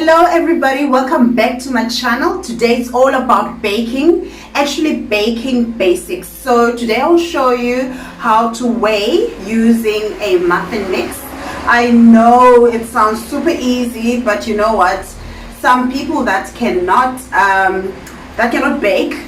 Hello everybody, welcome back to my channel. Today it's all about baking, actually baking basics. So today I'll show you how to weigh using a muffin mix. I know it sounds super easy, but you know what, some people that cannot bake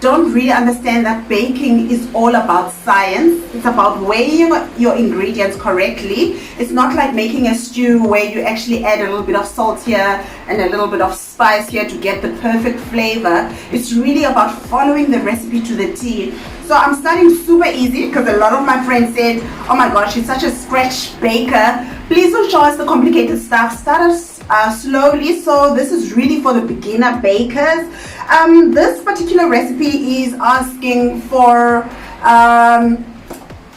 don't really understand that baking is all about science. It's about weighing your ingredients correctly. It's not like making a stew where you actually add a little bit of salt here and a little bit of spice here to get the perfect flavor. It's really about following the recipe to the T. So I'm starting super easy because a lot of my friends said, oh my gosh, she's such a scratch baker. Please don't show us the complicated stuff. Start us slowly. So this is really for the beginner bakers. This particular recipe is asking for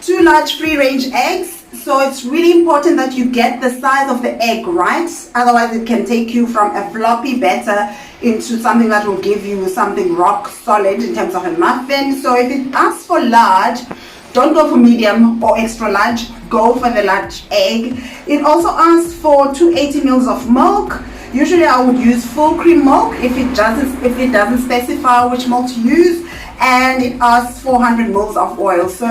2 large free-range eggs. So it's really important that you get the size of the egg right. Otherwise it can take you from a floppy batter into something that will give you something rock solid in terms of a muffin. So if it asks for large, don't go for medium or extra large, go for the large egg. It also asks for 280 ml of milk. Usually I would use full cream milk if it doesn't specify which milk to use, and it asks 400 ml of oil. So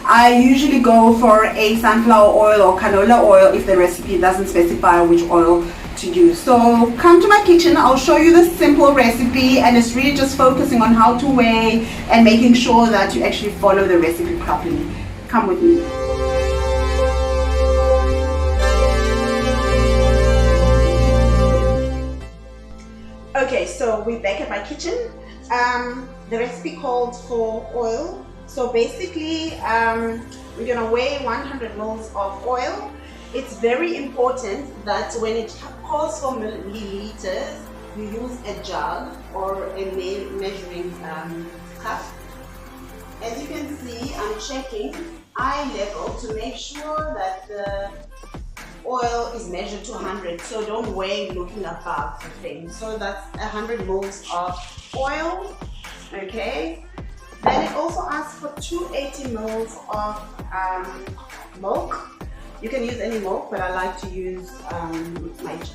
I usually go for a sunflower oil or canola oil if the recipe doesn't specify which oil to use. So come to my kitchen, I'll show you this simple recipe, and it's really just focusing on how to weigh and making sure that you actually follow the recipe properly. Come with me. Okay, so we're back at my kitchen. The recipe called for oil. So basically, we're gonna weigh 100 ml of oil. It's very important that when it calls for milliliters, you use a jug or a measuring cup. As you can see, I'm checking eye level to make sure that the oil is measured to 100, so don't weigh looking above the thing. So that's 100 ml of oil. Okay, then it also asks for 280 ml of milk. You can use any milk, but I like to use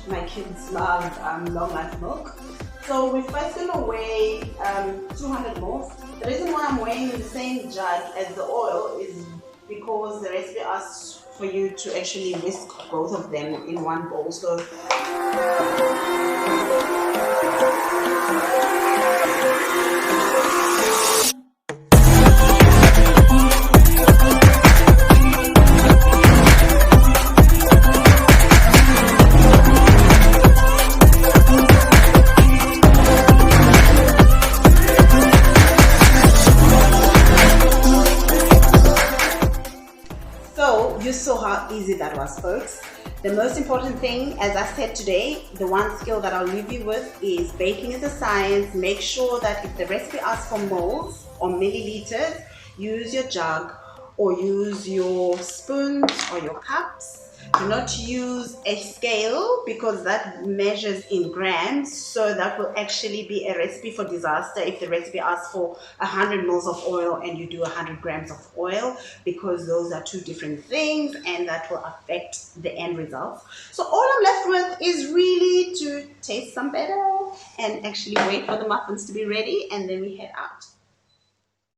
my kids love long life milk. So we're first going to weigh 200 ml. The reason why I'm weighing in the same jug as the oil is because the recipe asks for you to actually whisk both of them in one bowl. So you saw how easy that was, folks. The most important thing, as I said today, the one skill that I'll leave you with is baking is a science. Make sure that if the recipe asks for moles or milliliters, use your jug or use your spoons or your cups. Do not use a scale because that measures in grams, so that will actually be a recipe for disaster if the recipe asks for 100 ml of oil and you do 100 grams of oil, because those are two different things and that will affect the end results. So all I'm left with is really to taste some better and actually wait for the muffins to be ready, and then we head out.